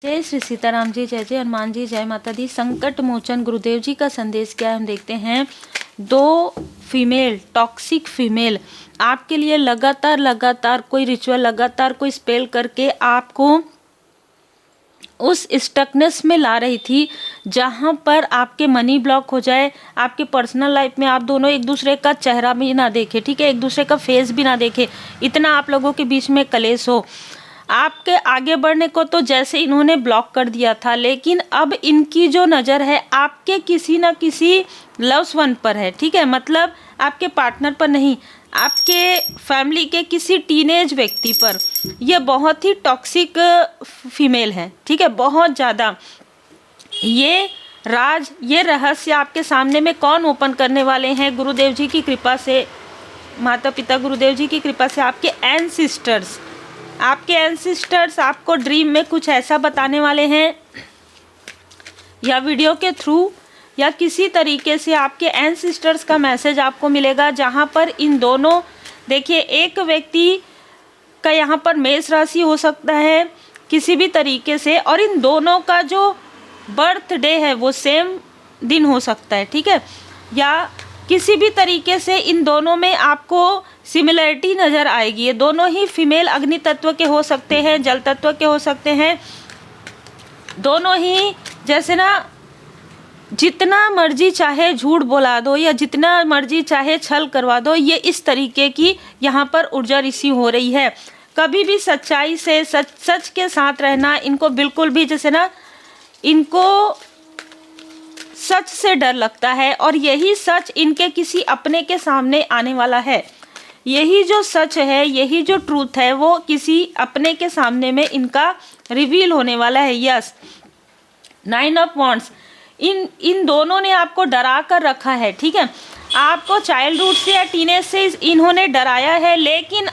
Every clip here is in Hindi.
जय श्री सीताराम जी, जय जय हनुमान जी, जय माता दी। संकट मोचन गुरुदेव जी का संदेश क्या है हम देखते हैं। 2 फीमेल, टॉक्सिक फीमेल आपके लिए लगातार कोई रिचुअल, लगातार कोई स्पेल करके आपको उस स्टकनेस में ला रही थी जहां पर आपके मनी ब्लॉक हो जाए, आपके पर्सनल लाइफ में आप दोनों एक दूसरे का चेहरा भी ना देखे, ठीक है, एक दूसरे का फेस भी ना देखे, इतना आप लोगों के बीच में कलेश हो। आपके आगे बढ़ने को तो जैसे इन्होंने ब्लॉक कर दिया था, लेकिन अब इनकी जो नज़र है आपके किसी ना किसी लव्स वन पर है, ठीक है, मतलब आपके पार्टनर पर नहीं, आपके फैमिली के किसी टीनेज व्यक्ति पर। ये बहुत ही टॉक्सिक फीमेल है, ठीक है, बहुत ज़्यादा। ये राज, ये रहस्य आपके सामने में कौन ओपन करने वाले हैं? गुरुदेव जी की कृपा से, माता पिता गुरुदेव जी की कृपा से आपके एंसिस्टर्स, आपके एंसिस्टर्स आपको ड्रीम में कुछ ऐसा बताने वाले हैं, या वीडियो के थ्रू या किसी तरीके से आपके एंसिस्टर्स का मैसेज आपको मिलेगा, जहां पर इन दोनों, देखिए, एक व्यक्ति का यहाँ पर मेष राशि हो सकता है किसी भी तरीके से, और इन दोनों का जो बर्थडे है वो सेम दिन हो सकता है, ठीक है, या किसी भी तरीके से इन दोनों में आपको सिमिलरिटी नज़र आएगी। ये दोनों ही फीमेल अग्नि तत्व के हो सकते हैं, जल तत्व के हो सकते हैं, दोनों ही जैसे ना जितना मर्जी चाहे झूठ बोला दो या जितना मर्जी चाहे छल करवा दो, ये इस तरीके की यहाँ पर ऊर्जा रिसीव हो रही है। कभी भी सच्चाई से, सच के साथ रहना इनको बिल्कुल भी, जैसे ना इनको सच से डर लगता है, और यही सच इनके किसी अपने के सामने आने वाला है। यही जो सच है, यही जो ट्रूथ है, वो किसी अपने के सामने में इनका रिवील होने वाला है। यस, 9 ऑफ वॉन्ड्स, इन दोनों ने आपको डरा कर रखा है, ठीक है, आपको चाइल्डहुड से या टीनेज से इन्होंने डराया है, लेकिन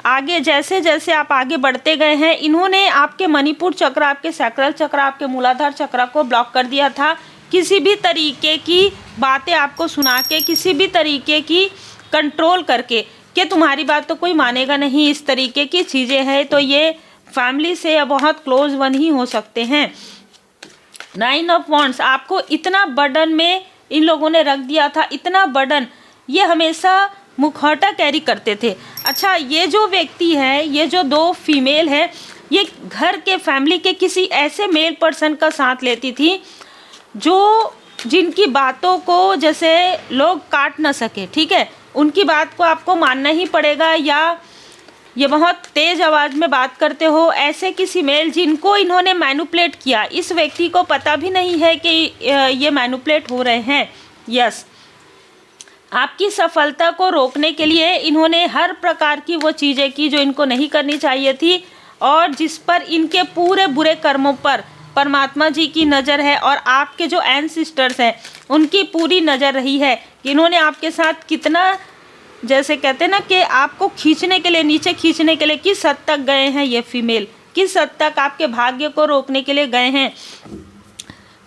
आगे जैसे जैसे आप आगे बढ़ते गए हैं, इन्होंने आपके मणिपुर चक्र, आपके सैक्रल चक्र, आपके मूलाधार चक्र को ब्लॉक कर दिया था। किसी भी तरीके की बातें आपको सुना के, किसी भी तरीके की कंट्रोल करके कि तुम्हारी बात तो कोई मानेगा नहीं, इस तरीके की चीज़ें हैं, तो ये फैमिली से या बहुत क्लोज वन ही हो सकते हैं। 9 ऑफ वॉन्ड्स, आपको इतना बर्डन में इन लोगों ने रख दिया था, इतना बर्डन, ये हमेशा मुखौटा कैरी करते थे। अच्छा, ये जो व्यक्ति है, ये जो 2 फीमेल है, ये घर के फैमिली के किसी ऐसे मेल पर्सन का साथ लेती थी जिनकी बातों को जैसे लोग काट ना सके, ठीक है, उनकी बात को आपको मानना ही पड़ेगा, या ये बहुत तेज़ आवाज़ में बात करते हो, ऐसे किसी मेल जिनको इन्होंने मैनिपुलेट किया। इस व्यक्ति को पता भी नहीं है कि ये मैनिपुलेट हो रहे हैं। यस, आपकी सफलता को रोकने के लिए इन्होंने हर प्रकार की वो चीज़ें की जो इनको नहीं करनी चाहिए थी, और जिस पर इनके पूरे बुरे कर्मों पर परमात्मा जी की नज़र है, और आपके जो एंसिस्टर्स हैं उनकी पूरी नज़र रही है। इन्होंने आपके साथ कितना, जैसे कहते हैं ना कि आपको खींचने के लिए, नीचे खींचने के लिए किस हद तक गए हैं ये फीमेल, किस हद तक आपके भाग्य को रोकने के लिए गए हैं,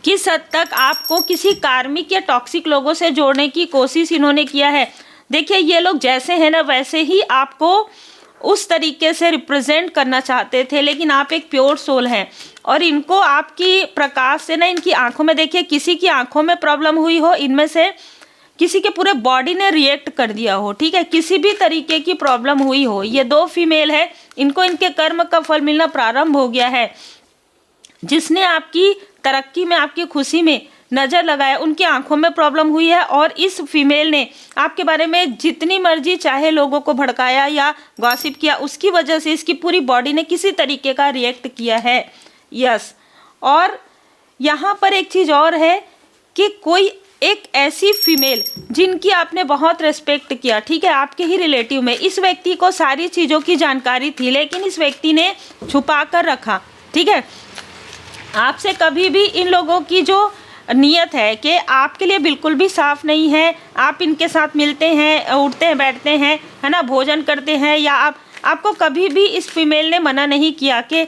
किस हद तक आपको किसी कार्मिक या टॉक्सिक लोगों से जोड़ने की कोशिश इन्होंने किया है। देखिए, ये लोग जैसे हैं ना वैसे ही आपको उस तरीके से रिप्रेजेंट करना चाहते थे, लेकिन आप एक प्योर सोल हैं, और इनको आपकी प्रकाश से ना, इनकी आंखों में, देखिए, किसी की आंखों में प्रॉब्लम हुई हो, इनमें से किसी के पूरे बॉडी ने रिएक्ट कर दिया हो, ठीक है, किसी भी तरीके की प्रॉब्लम हुई हो, ये 2 फीमेल है, इनको इनके कर्म का फल मिलना प्रारंभ हो गया है। जिसने आपकी तरक्की में, आपकी खुशी में नज़र लगाया, उनकी आंखों में प्रॉब्लम हुई है, और इस फीमेल ने आपके बारे में जितनी मर्जी चाहे लोगों को भड़काया या गॉसिप किया, उसकी वजह से इसकी पूरी बॉडी ने किसी तरीके का रिएक्ट किया है। यस, और यहाँ पर एक चीज़ और है कि कोई एक ऐसी फीमेल जिनकी आपने बहुत रेस्पेक्ट किया, ठीक है, आपके ही रिलेटिव में, इस व्यक्ति को सारी चीज़ों की जानकारी थी, लेकिन इस व्यक्ति ने छुपा कर रखा, ठीक है। आपसे कभी भी इन लोगों की जो नियत है कि आपके लिए बिल्कुल भी साफ नहीं है, आप इनके साथ मिलते हैं, उठते हैं, बैठते हैं, है ना, भोजन करते हैं, या आपको कभी भी इस फीमेल ने मना नहीं किया कि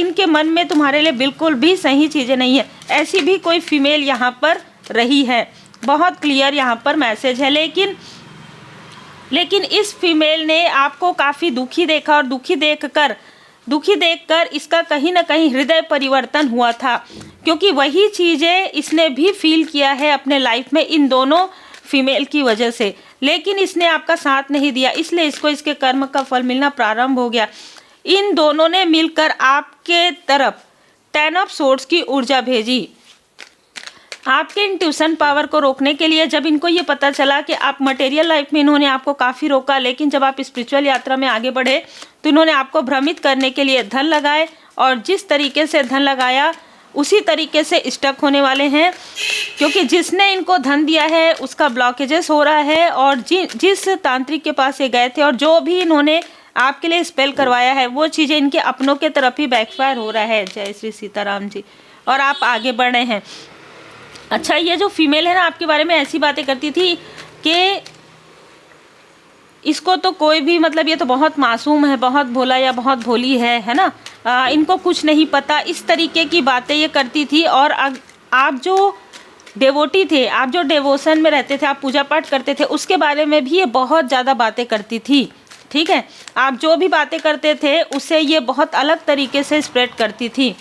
इनके मन में तुम्हारे लिए बिल्कुल भी सही चीज़ें नहीं है, ऐसी भी कोई फीमेल यहाँ पर रही है। बहुत क्लियर यहाँ पर मैसेज है। लेकिन इस फीमेल ने आपको काफ़ी दुखी देखा, और दुखी देखकर दुखी देखकर इसका कहीं ना कहीं हृदय परिवर्तन हुआ था, क्योंकि वही चीज़ें इसने भी फील किया है अपने लाइफ में इन दोनों फीमेल की वजह से, लेकिन इसने आपका साथ नहीं दिया, इसलिए इसको इसके कर्म का फल मिलना प्रारंभ हो गया। इन दोनों ने मिलकर आपके तरफ 10 ऑफ सोर्ड्स की ऊर्जा भेजी आपके इंट्यूशन पावर को रोकने के लिए। जब इनको ये पता चला कि आप मटेरियल लाइफ में इन्होंने आपको काफ़ी रोका, लेकिन जब आप स्पिरिचुअल यात्रा में आगे बढ़े तो इन्होंने आपको भ्रमित करने के लिए धन लगाए, और जिस तरीके से धन लगाया उसी तरीके से स्टक होने वाले हैं, क्योंकि जिसने इनको धन दिया है उसका ब्लॉकेजेस हो रहा है। और जिस तांत्रिक के पास ये गए थे और जो भी इन्होंने आपके लिए स्पेल करवाया है वो चीज़ें इनके अपनों के तरफ ही बैकफायर हो रहा है। जय श्री सीताराम जी। और आप आगे बढ़ रहे हैं। अच्छा, ये जो फीमेल है ना आपके बारे में ऐसी बातें करती थी कि इसको तो कोई भी, मतलब ये तो बहुत मासूम है, बहुत भोला या बहुत भोली है ना, इनको कुछ नहीं पता, इस तरीके की बातें ये करती थी। और आप जो डेवोटी थे, आप जो डेवोशन में रहते थे, आप पूजा पाठ करते थे, उसके बारे में भी ये बहुत ज़्यादा बातें करती थी। ठीक है, आप जो भी बातें करते थे उससे ये बहुत अलग तरीके से स्प्रेड करती थी।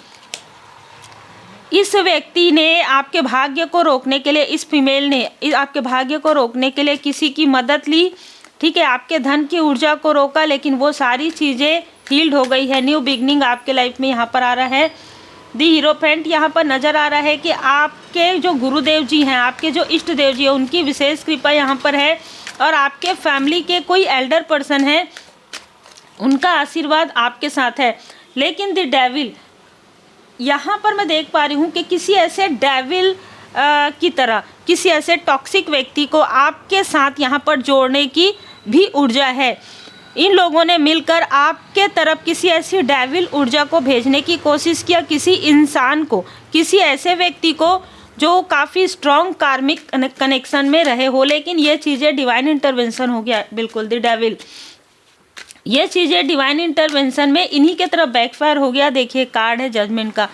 इस व्यक्ति ने आपके भाग्य को रोकने के लिए, इस फीमेल ने आपके भाग्य को रोकने के लिए किसी की मदद ली। ठीक है, आपके धन की ऊर्जा को रोका, लेकिन वो सारी चीज़ें हील्ड हो गई है। न्यू बिगनिंग आपके लाइफ में यहाँ पर आ रहा है। दी हीरोफेंट यहाँ पर नज़र आ रहा है कि आपके जो गुरुदेव जी हैं, आपके जो इष्ट देव जी हैं, उनकी विशेष कृपा यहाँ पर है। और आपके फैमिली के कोई एल्डर पर्सन है, उनका आशीर्वाद आपके साथ है। लेकिन द डेविल यहाँ पर मैं देख पा रही हूँ कि किसी ऐसे डेविल की तरह, किसी ऐसे टॉक्सिक व्यक्ति को आपके साथ यहाँ पर जोड़ने की भी ऊर्जा है। इन लोगों ने मिलकर आपके तरफ किसी ऐसी डेविल ऊर्जा को भेजने की कोशिश किया, किसी इंसान को, किसी ऐसे व्यक्ति को जो काफ़ी स्ट्रॉन्ग कार्मिक कनेक्शन में रहे हो। लेकिन ये चीज़ें डिवाइन इंटरवेंशन हो गया। बिल्कुल, द डेविल, ये चीज़ें डिवाइन इंटरवेंशन में इन्हीं के तरफ बैकफायर हो गया। देखिए, कार्ड है जजमेंट का।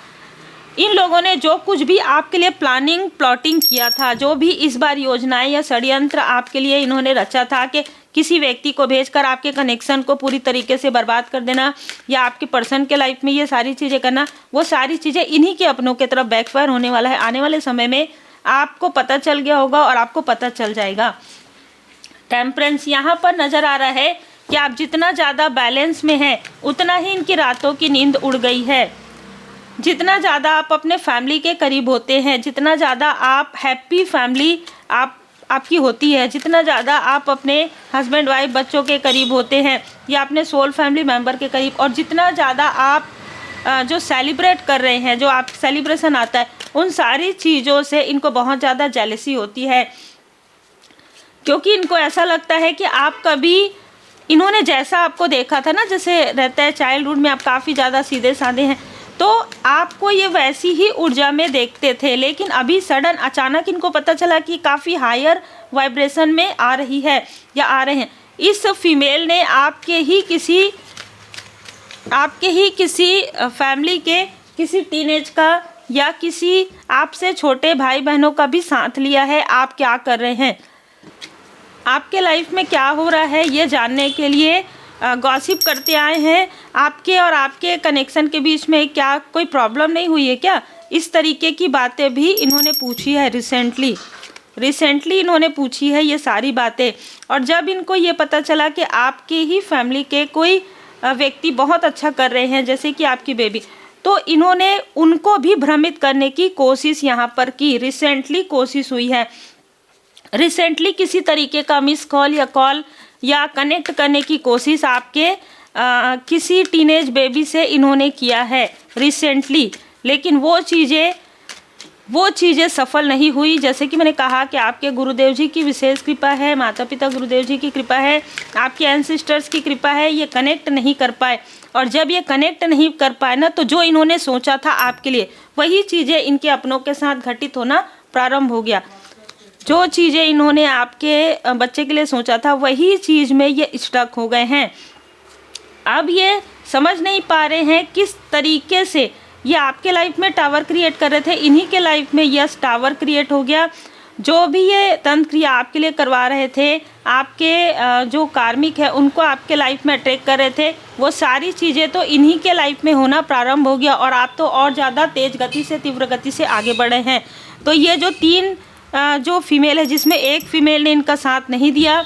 इन लोगों ने जो कुछ भी आपके लिए प्लॉटिंग किया था, जो भी इस बार योजनाएं या षड्यंत्र आपके लिए इन्होंने रचा था कि किसी व्यक्ति को भेजकर आपके कनेक्शन को पूरी तरीके से बर्बाद कर देना या आपके पर्सन के लाइफ में ये सारी चीज़ें करना, वो सारी चीज़ें इन्हीं के अपनों के तरफ बैकफायर होने वाला है। आने वाले समय में आपको पता चल गया होगा और आपको पता चल जाएगा। टेम्परेंस यहाँ पर नज़र आ रहा है कि आप जितना ज़्यादा बैलेंस में हैं उतना ही इनकी रातों की नींद उड़ गई है। जितना ज़्यादा आप अपने फैमिली के करीब होते हैं, जितना ज़्यादा आप हैप्पी फैमिली आपकी होती है, जितना ज़्यादा आप अपने हस्बैंड वाइफ बच्चों के करीब होते हैं या अपने सोल फैमिली मेम्बर के करीब, और जितना ज़्यादा आप जो सेलिब्रेट कर रहे हैं, जो आप सेलिब्रेशन आता है, उन सारी चीज़ों से इनको बहुत ज़्यादा जेलसी होती है। क्योंकि इनको ऐसा लगता है कि आप कभी, इन्होंने जैसा आपको देखा था ना, जैसे रहता है चाइल्डहुड में, आप काफ़ी ज़्यादा सीधे साधे हैं, तो आपको ये वैसी ही ऊर्जा में देखते थे। लेकिन अभी सडन अचानक इनको पता चला कि काफ़ी हायर वाइब्रेशन में आ रही है या आ रहे हैं। इस फीमेल ने आपके ही किसी फैमिली के किसी टीनेज का या किसी आपसे छोटे भाई बहनों का भी साथ लिया है। आप क्या कर रहे हैं, आपके लाइफ में क्या हो रहा है, ये जानने के लिए गॉसिप करते आए हैं। आपके और आपके कनेक्शन के बीच में क्या कोई प्रॉब्लम नहीं हुई है क्या, इस तरीके की बातें भी इन्होंने पूछी है। रिसेंटली इन्होंने पूछी है ये सारी बातें। और जब इनको ये पता चला कि आपके ही फैमिली के कोई व्यक्ति बहुत अच्छा कर रहे हैं, जैसे कि आपकी बेबी, तो इन्होंने उनको भी भ्रमित करने की कोशिश यहाँ पर की। रिसेंटली कोशिश हुई है, रिसेंटली किसी तरीके का मिस कॉल या कॉल या कनेक्ट करने की कोशिश आपके किसी टीनेज बेबी से इन्होंने किया है रिसेंटली। लेकिन वो चीज़ें सफल नहीं हुई। जैसे कि मैंने कहा कि आपके गुरुदेव जी की विशेष कृपा है, माता पिता गुरुदेव जी की कृपा है, आपके एंसेस्टर्स की कृपा है, ये कनेक्ट नहीं कर पाए। और जब ये कनेक्ट नहीं कर पाए ना, तो जो इन्होंने सोचा था आपके लिए, वही चीज़ें इनके अपनों के साथ घटित होना प्रारंभ हो गया। जो चीज़ें इन्होंने आपके बच्चे के लिए सोचा था, वही चीज़ में ये स्टक हो गए हैं। अब ये समझ नहीं पा रहे हैं किस तरीके से ये आपके लाइफ में टावर क्रिएट कर रहे थे, इन्हीं के लाइफ में यस टावर क्रिएट हो गया। जो भी ये तंत्र क्रिया आपके लिए करवा रहे थे, आपके जो कार्मिक है उनको आपके लाइफ में अट्रैक्ट कर रहे थे, वो सारी चीज़ें तो इन्हीं के लाइफ में होना प्रारंभ हो गया और आप तो और ज़्यादा तेज़ गति से, तीव्र गति से आगे बढ़े हैं। तो ये जो 3 जो फीमेल है, जिसमें एक फीमेल ने इनका साथ नहीं दिया,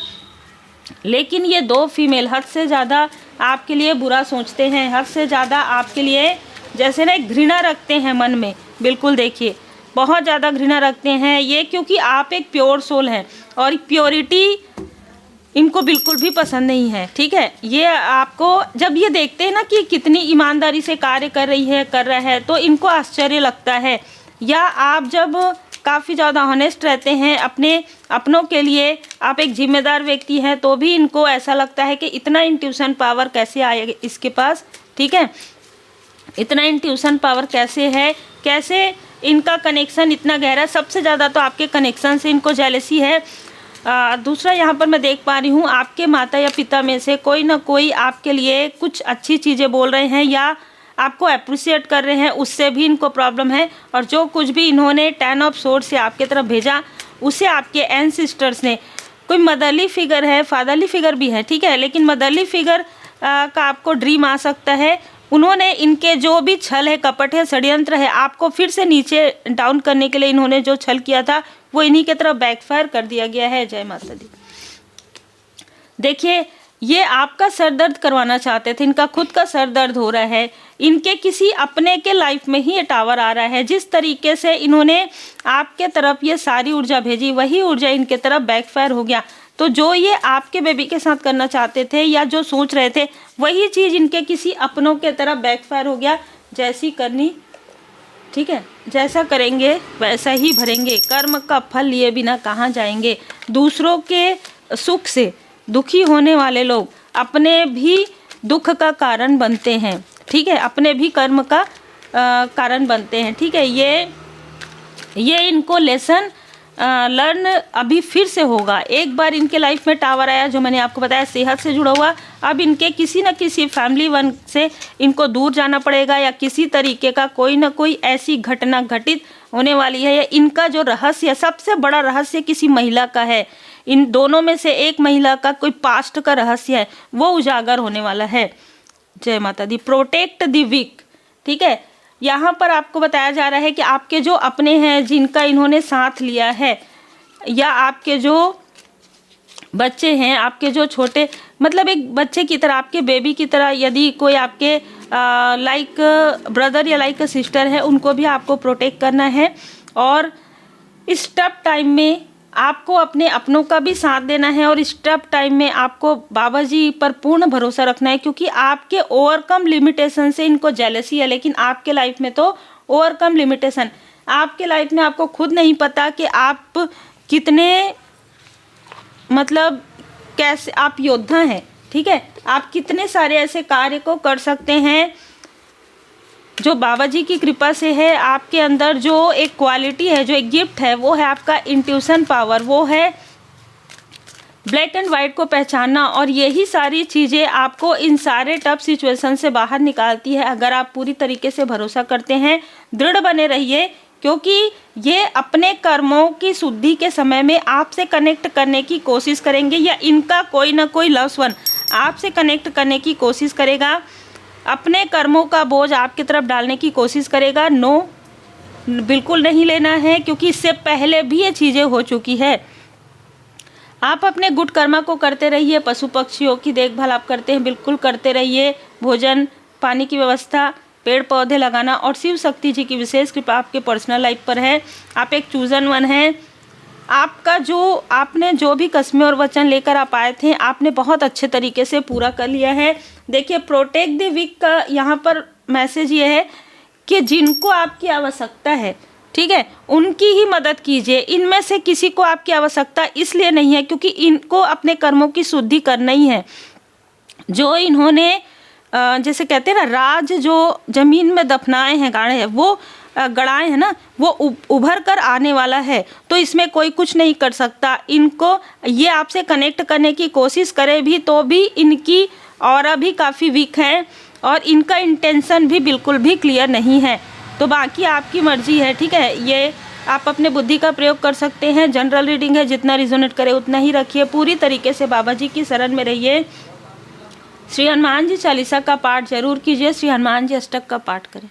लेकिन ये 2 फीमेल हद से ज़्यादा आपके लिए बुरा सोचते हैं, हद से ज़्यादा आपके लिए जैसे ना घृणा रखते हैं मन में। बिल्कुल देखिए, बहुत ज़्यादा घृणा रखते हैं ये, क्योंकि आप एक प्योर सोल हैं और प्योरिटी इनको बिल्कुल भी पसंद नहीं है। ठीक है, ये आपको जब ये देखते हैं ना कि कितनी ईमानदारी से कार्य कर रहा है तो इनको आश्चर्य लगता है। या आप जब काफ़ी ज़्यादा ऑनेस्ट रहते हैं अपनों के लिए, आप एक जिम्मेदार व्यक्ति हैं, तो भी इनको ऐसा लगता है कि इतना इंट्यूशन पावर कैसे आएगा इसके पास। ठीक है, इतना इंट्यूशन पावर कैसे है, कैसे इनका कनेक्शन इतना गहरा। सबसे ज़्यादा तो आपके कनेक्शन से इनको जेलसी है। दूसरा यहाँ पर मैं देख पा रही हूँ आपके माता या पिता में से कोई ना कोई आपके लिए कुछ अच्छी चीज़ें बोल रहे हैं या आपको अप्रिशिएट कर रहे हैं, उससे भी इनको प्रॉब्लम है। और जो कुछ भी इन्होंने 10 ऑफ सोर्ड से आपके तरफ भेजा, उसे आपके एंसेस्टर्स ने, कोई मदरली फिगर है, फादरली फिगर भी है, ठीक है, लेकिन मदरली फिगर का आपको ड्रीम आ सकता है। उन्होंने इनके जो भी छल है, कपट है, षड्यंत्र है, आपको फिर से नीचे डाउन करने के लिए इन्होंने जो छल किया था वो इन्हीं के तरफ बैकफायर कर दिया गया है। जय माता दी। देखिए, ये आपका सर दर्द करवाना चाहते थे, इनका खुद का सर दर्द हो रहा है, इनके किसी अपने के लाइफ में ही ये टावर आ रहा है। जिस तरीके से इन्होंने आपके तरफ ये सारी ऊर्जा भेजी, वही ऊर्जा इनके तरफ बैकफायर हो गया। तो जो ये आपके बेबी के साथ करना चाहते थे या जो सोच रहे थे, वही चीज़ इनके किसी अपनों के तरफ बैकफायर हो गया। जैसी करनी, ठीक है, जैसा करेंगे वैसा ही भरेंगे, कर्म का फल लिए बिना कहाँ जाएंगे। दूसरों के सुख से दुखी होने वाले लोग अपने भी दुख का कारण बनते हैं। ठीक है, अपने भी कर्म का कारण बनते हैं। ठीक है, ये इनको लेसन लर्न अभी फिर से होगा। एक बार इनके लाइफ में टावर आया, जो मैंने आपको बताया सेहत से जुड़ा हुआ, अब इनके किसी न किसी फैमिली वन से इनको दूर जाना पड़ेगा या किसी तरीके का कोई ना कोई ऐसी घटना घटित होने वाली है। या इनका जो रहस्य, सबसे बड़ा रहस्य किसी महिला का है, इन दोनों में से एक महिला का कोई पास्ट का रहस्य है, वो उजागर होने वाला है। जय माता दी। Protect the week. ठीक है, यहाँ पर आपको बताया जा रहा है कि आपके जो अपने हैं, जिनका इन्होंने साथ लिया है, या आपके जो बच्चे हैं, आपके जो छोटे, मतलब एक बच्चे की तरह, आपके बेबी की तरह, यदि कोई आपके लाइक ब्रदर या लाइक सिस्टर है, उनको भी आपको प्रोटेक्ट करना है। और इस टफ टाइम में आपको अपने अपनों का भी साथ देना है और इस टफ टाइम में आपको बाबा जी पर पूर्ण भरोसा रखना है, क्योंकि आपके ओवरकम लिमिटेशन से इनको जेलसी है। लेकिन आपके लाइफ में तो ओवरकम लिमिटेशन, आपके लाइफ में आपको खुद नहीं पता कि आप कितने, मतलब कैसे आप योद्धा हैं। ठीक है, आप कितने सारे ऐसे कार्य को कर सकते हैं जो बाबा जी की कृपा से है। आपके अंदर जो एक क्वालिटी है, जो एक गिफ्ट है, वो है आपका इंट्यूशन पावर, वो है ब्लैक एंड वाइट को पहचानना। और यही सारी चीज़ें आपको इन सारे टफ सिचुएशन से बाहर निकालती है, अगर आप पूरी तरीके से भरोसा करते हैं। दृढ़ बने रहिए, क्योंकि ये अपने कर्मों की शुद्धि के समय में आपसे कनेक्ट करने की कोशिश करेंगे, या इनका कोई ना कोई लव्स वन आपसे कनेक्ट करने की कोशिश करेगा, अपने कर्मों का बोझ आपकी तरफ डालने की कोशिश करेगा। नो, बिल्कुल नहीं लेना है, क्योंकि इससे पहले भी ये चीज़ें हो चुकी है। आप अपने गुड कर्मा को करते रहिए, पशु पक्षियों की देखभाल आप करते हैं, बिल्कुल करते रहिए। भोजन पानी की व्यवस्था, पेड़ पौधे लगाना, और शिव शक्ति जी की विशेष कृपा आपके पर्सनल लाइफ पर है। आप एक चूजन वन हैं। आपका जो आपने जो भी कस्में और वचन लेकर आप आए थे, आपने बहुत अच्छे तरीके से पूरा कर लिया है। देखिए, प्रोटेक्ट द वीक का यहाँ पर मैसेज ये है कि जिनको आपकी आवश्यकता है, ठीक है, उनकी ही मदद कीजिए। इनमें से किसी को आपकी आवश्यकता इसलिए नहीं है क्योंकि इनको अपने कर्मों की शुद्धि करना ही है। जो इन्होंने जैसे कहते हैं ना, राज जो जमीन में दफनाए हैं, गाड़े हैं, वो गड़ाए हैं ना, वो उभर कर आने वाला है। तो इसमें कोई कुछ नहीं कर सकता। इनको ये आपसे कनेक्ट करने की कोशिश करे भी तो भी इनकी ऑरा भी काफ़ी वीक है और इनका इंटेंशन भी बिल्कुल भी क्लियर नहीं है। तो बाकी आपकी मर्जी है, ठीक है। ये आप अपने बुद्धि का प्रयोग कर सकते हैं। जनरल रीडिंग है, जितना रिजोनेट करे उतना ही रखिए। पूरी तरीके से बाबा जी की शरण में रहिए। श्री हनुमान जी चालीसा का पाठ जरूर कीजिए, श्री हनुमान जी अष्टक का पाठ करें।